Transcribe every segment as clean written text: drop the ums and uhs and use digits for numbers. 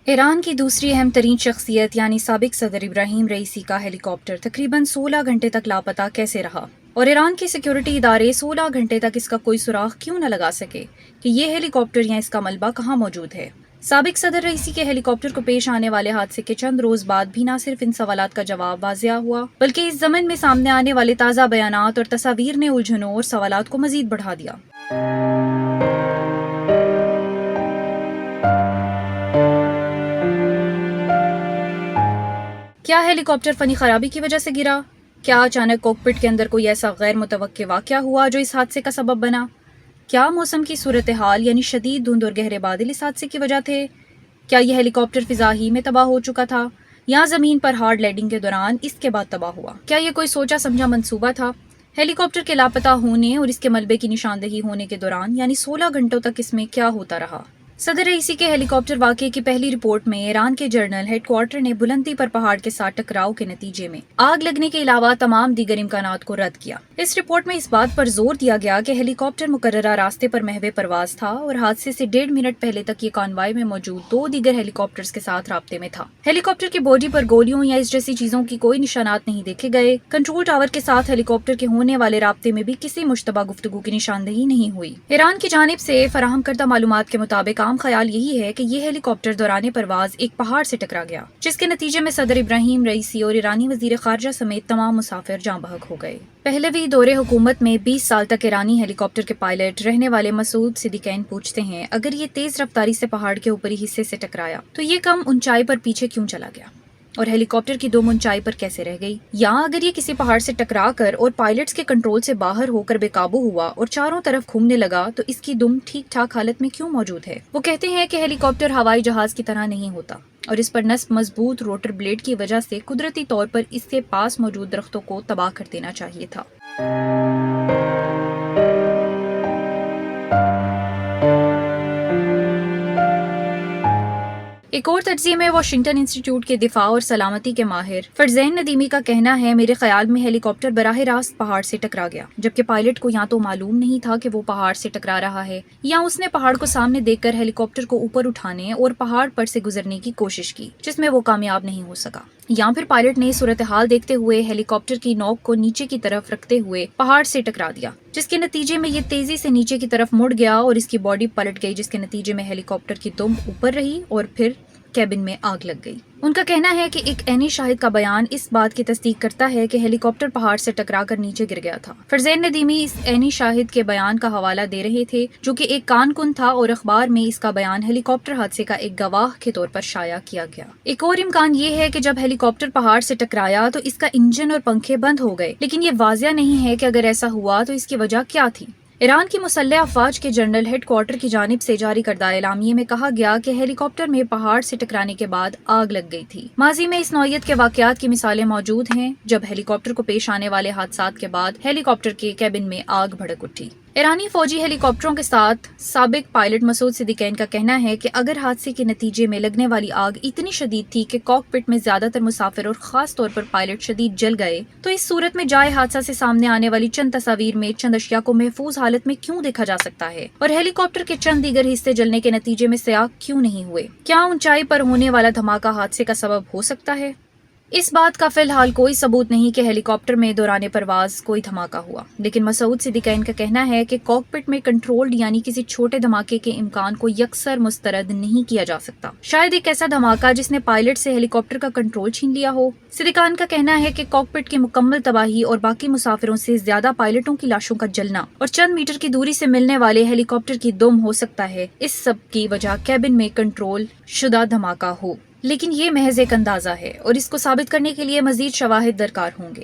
ایران کی دوسری اہم ترین شخصیت یعنی سابق صدر ابراہیم رئیسی کا ہیلی کاپٹر تقریباً 16 گھنٹے تک لاپتہ کیسے رہا، اور ایران کے سیکیورٹی ادارے 16 گھنٹے تک اس کا کوئی سراغ کیوں نہ لگا سکے کہ یہ ہیلی کاپٹر یا اس کا ملبہ کہاں موجود ہے۔ سابق صدر رئیسی کے ہیلی کاپٹر کو پیش آنے والے حادثے کے چند روز بعد بھی نہ صرف ان سوالات کا جواب واضح ہوا، بلکہ اس ضمن میں سامنے آنے والے تازہ بیانات اور تصاویر نے الجھنوں اور سوالات کو مزید بڑھا دیا۔ کیا ہیلی کاپٹر فنی خرابی کی وجہ سے گرا؟ کیا اچانک کوکپٹ کے اندر کوئی ایسا غیر متوقع واقعہ ہوا جو اس حادثے کا سبب بنا؟ کیا موسم کی صورتحال یعنی شدید دھند اور گہرے بادل اس حادثے کی وجہ تھے؟ کیا یہ ہیلی کاپٹر فضا ہی میں تباہ ہو چکا تھا یا زمین پر ہارڈ لینڈنگ کے دوران اس کے بعد تباہ ہوا؟ کیا یہ کوئی سوچا سمجھا منصوبہ تھا؟ ہیلی کاپٹر کے لاپتہ ہونے اور اس کے ملبے کی نشاندہی ہونے کے دوران یعنی 16 گھنٹوں تک اس میں کیا ہوتا رہا؟ صدر رئیسی کے ہیلی کاپٹر واقعے کی پہلی رپورٹ میں ایران کے جنرل ہیڈ کوارٹر نے بلندی پر پہاڑ کے ساتھ ٹکراؤ کے نتیجے میں آگ لگنے کے علاوہ تمام دیگر امکانات کو رد کیا۔ اس رپورٹ میں اس بات پر زور دیا گیا کہ ہیلی کاپٹر مقررہ راستے پر محو پرواز تھا اور حادثے سے 1.5 منٹ پہلے تک یہ کانوائے میں موجود 2 دیگر ہیلی کاپٹرز کے ساتھ رابطے میں تھا۔ ہیلی کاپٹر کی باڈی پر گولیوں یا اس جیسی چیزوں کی کوئی نشانات نہیں دیکھے گئے۔ کنٹرول ٹاور کے ساتھ ہیلی کاپٹر کے ہونے والے رابطے میں بھی کسی مشتبہ گفتگو کی نشاندہی نہیں ہوئی۔ ایران کی جانب سے فراہم کردہ معلومات کے مطابق عام خیال یہی ہے کہ یہ ہیلی کاپٹر دوران پرواز ایک پہاڑ سے ٹکرا گیا، جس کے نتیجے میں صدر ابراہیم رئیسی اور ایرانی وزیر خارجہ سمیت تمام مسافر جاں بحق ہو گئے۔ پہلوی دور حکومت میں 20 سال تک ایرانی ہیلی کاپٹر کے پائلٹ رہنے والے مسعود صدیقین پوچھتے ہیں، اگر یہ تیز رفتاری سے پہاڑ کے اوپری حصے سے ٹکرایا تو یہ کم اونچائی پر پیچھے کیوں چلا گیا اور ہیلی کاپٹر کی دم اونچائی پر کیسے رہ گئی؟ یا اگر یہ کسی پہاڑ سے ٹکرا کر اور پائلٹس کے کنٹرول سے باہر ہو کر بے قابو ہوا اور چاروں طرف گھومنے لگا تو اس کی دم ٹھیک ٹھاک حالت میں کیوں موجود ہے؟ وہ کہتے ہیں کہ ہیلی کاپٹر ہوائی جہاز کی طرح نہیں ہوتا اور اس پر نصب مضبوط روٹر بلیڈ کی وجہ سے قدرتی طور پر اس کے پاس موجود درختوں کو تباہ کر دینا چاہیے تھا۔ ایک اور تجزیے میں واشنگٹن انسٹی ٹیوٹ کے دفاع اور سلامتی کے ماہر فرزین ندیمی کا کہنا ہے، میرے خیال میں ہیلی کاپٹر براہ راست پہاڑ سے ٹکرا گیا، جبکہ پائلٹ کو یا تو معلوم نہیں تھا کہ وہ پہاڑ سے ٹکرا رہا ہے یا اس نے پہاڑ کو سامنے دیکھ کر ہیلی کاپٹر کو اوپر اٹھانے اور پہاڑ پر سے گزرنے کی کوشش کی، جس میں وہ کامیاب نہیں ہو سکا، یا پھر پائلٹ نے صورتحال دیکھتے ہوئے ہیلی کاپٹر کی نوک کو نیچے کی طرف رکھتے ہوئے پہاڑ سے ٹکرا دیا، جس کے نتیجے میں یہ تیزی سے نیچے کی طرف مڑ گیا اور اس کی باڈی پلٹ گئی، جس کے نتیجے میں ہیلی کاپٹر کی دم اوپر رہی اور پھر کیبن میں آگ لگ گئی۔ ان کا کہنا ہے کہ ایک عینی شاہد کا بیان اس بات کی تصدیق کرتا ہے کہ ہیلی کاپٹر پہاڑ سے ٹکرا کر نیچے گر گیا تھا۔ فرزین ندیمی اس عینی شاہد کے بیان کا حوالہ دے رہے تھے جو کہ ایک کان کن تھا اور اخبار میں اس کا بیان ہیلی کاپٹر حادثے کا ایک گواہ کے طور پر شائع کیا گیا۔ ایک اور امکان یہ ہے کہ جب ہیلی کاپٹر پہاڑ سے ٹکرایا تو اس کا انجن اور پنکھے بند ہو گئے، لیکن یہ واضح نہیں ہے کہ اگر ایسا ہوا تو اس کی وجہ کیا تھی۔ ایران کی مسلح افواج کے جنرل ہیڈ کوارٹر کی جانب سے جاری کردہ اعلامیے میں کہا گیا کہ ہیلی کاپٹر میں پہاڑ سے ٹکرانے کے بعد آگ لگ گئی تھی۔ ماضی میں اس نوعیت کے واقعات کی مثالیں موجود ہیں جب ہیلی کاپٹر کو پیش آنے والے حادثات کے بعد ہیلی کاپٹر کے کیبن میں آگ بھڑک اٹھی۔ ایرانی فوجی ہیلی کاپٹروں کے ساتھ سابق پائلٹ مسعود صدیقین کا کہنا ہے کہ اگر حادثے کے نتیجے میں لگنے والی آگ اتنی شدید تھی کہ کاکپٹ میں زیادہ تر مسافر اور خاص طور پر پائلٹ شدید جل گئے تو اس صورت میں جائے حادثہ سے سامنے آنے والی چند تصاویر میں چند اشیاء کو محفوظ حالت میں کیوں دیکھا جا سکتا ہے اور ہیلی کاپٹر کے چند دیگر حصے جلنے کے نتیجے میں سیاہ کیوں نہیں ہوئے؟ کیا اونچائی پر ہونے والا دھماکہ حادثے کا سبب ہو سکتا ہے؟ اس بات کا فی الحال کوئی ثبوت نہیں کہ ہیلی کاپٹر میں دوران پرواز کوئی دھماکہ ہوا، لیکن مسعود صدیقین کا کہنا ہے کہ کاکپٹ میں کنٹرولڈ یعنی کسی چھوٹے دھماکے کے امکان کو یکسر مسترد نہیں کیا جا سکتا، شاید ایک ایسا دھماکہ جس نے پائلٹ سے ہیلی کاپٹر کا کنٹرول چھین لیا ہو۔ صدیقین کا کہنا ہے کہ کاکپٹ کی مکمل تباہی اور باقی مسافروں سے زیادہ پائلٹوں کی لاشوں کا جلنا اور چند میٹر کی دوری سے ملنے والے ہیلی کاپٹر کی دم ہو سکتا ہے، اس سب کی وجہ کیبن میں کنٹرول شدہ دھماکہ ہو، لیکن یہ محض ایک اندازہ ہے اور اس کو ثابت کرنے کے لیے مزید شواہد درکار ہوں گے۔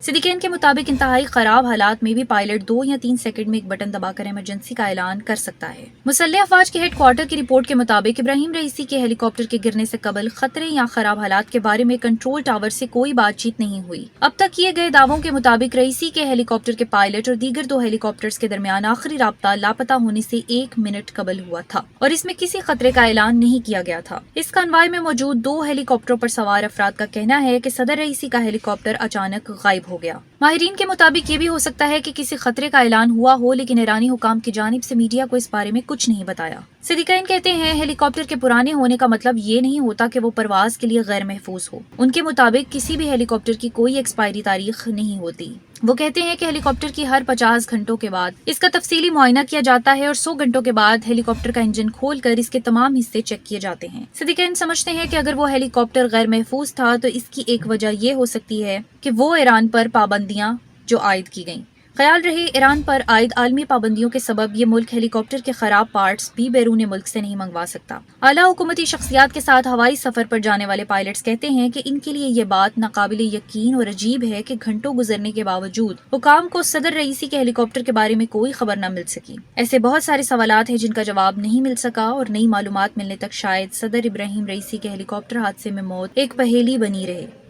صدیقین کے مطابق انتہائی خراب حالات میں بھی پائلٹ 2 یا 3 سیکنڈ میں ایک بٹن دبا کر ایمرجنسی کا اعلان کر سکتا ہے۔ مسلح افواج کے ہیڈ کوارٹر کی رپورٹ کے مطابق ابراہیم رئیسی کے ہیلی کاپٹر کے گرنے سے قبل خطرے یا خراب حالات کے بارے میں کنٹرول ٹاور سے کوئی بات چیت نہیں ہوئی۔ اب تک کیے گئے دعووں کے مطابق رئیسی کے ہیلی کاپٹر کے پائلٹ اور دیگر 2 ہیلی کاپٹرز کے درمیان آخری رابطہ لاپتہ ہونے سے 1 منٹ قبل ہوا تھا اور اس میں کسی خطرے کا اعلان نہیں کیا گیا تھا۔ اس کانوائے میں موجود 2 ہیلی کاپٹروں پر سوار افراد کا کہنا ہے کہ صدر رئیسی کا ہیلی کاپٹر اچانک غائب ہو گیا۔ ماہرین کے مطابق یہ بھی ہو سکتا ہے کہ کسی خطرے کا اعلان ہوا ہو لیکن ایرانی حکام کی جانب سے میڈیا کو اس بارے میں کچھ نہیں بتایا۔ صدیقین کہتے ہیں ہیلی کاپٹر کے پرانے ہونے کا مطلب یہ نہیں ہوتا کہ وہ پرواز کے لیے غیر محفوظ ہو۔ ان کے مطابق کسی بھی ہیلی کاپٹر کی کوئی ایکسپائری تاریخ نہیں ہوتی۔ وہ کہتے ہیں کہ ہیلی کاپٹر کی ہر 50 گھنٹوں کے بعد اس کا تفصیلی معائنہ کیا جاتا ہے اور 100 گھنٹوں کے بعد ہیلی کاپٹر کا انجن کھول کر اس کے تمام حصے چیک کیے جاتے ہیں۔ صدیقین سمجھتے ہیں کہ اگر وہ ہیلی کاپٹر غیر محفوظ تھا تو اس کی ایک وجہ یہ ہو سکتی ہے کہ وہ ایران پر پابندیاں جو عائد کی گئیں۔ خیال رہے ایران پر عائد عالمی پابندیوں کے سبب یہ ملک ہیلی کاپٹر کے خراب پارٹس بھی بیرون ملک سے نہیں منگوا سکتا۔ اعلیٰ حکومتی شخصیات کے ساتھ ہوائی سفر پر جانے والے پائلٹس کہتے ہیں کہ ان کے لیے یہ بات ناقابل یقین اور عجیب ہے کہ گھنٹوں گزرنے کے باوجود حکام کو صدر رئیسی کے ہیلی کاپٹر کے بارے میں کوئی خبر نہ مل سکی۔ ایسے بہت سارے سوالات ہیں جن کا جواب نہیں مل سکا اور نئی معلومات ملنے تک شاید صدر ابراہیم رئیسی کے ہیلی کاپٹر حادثے میں موت ایک پہیلی بنی رہے۔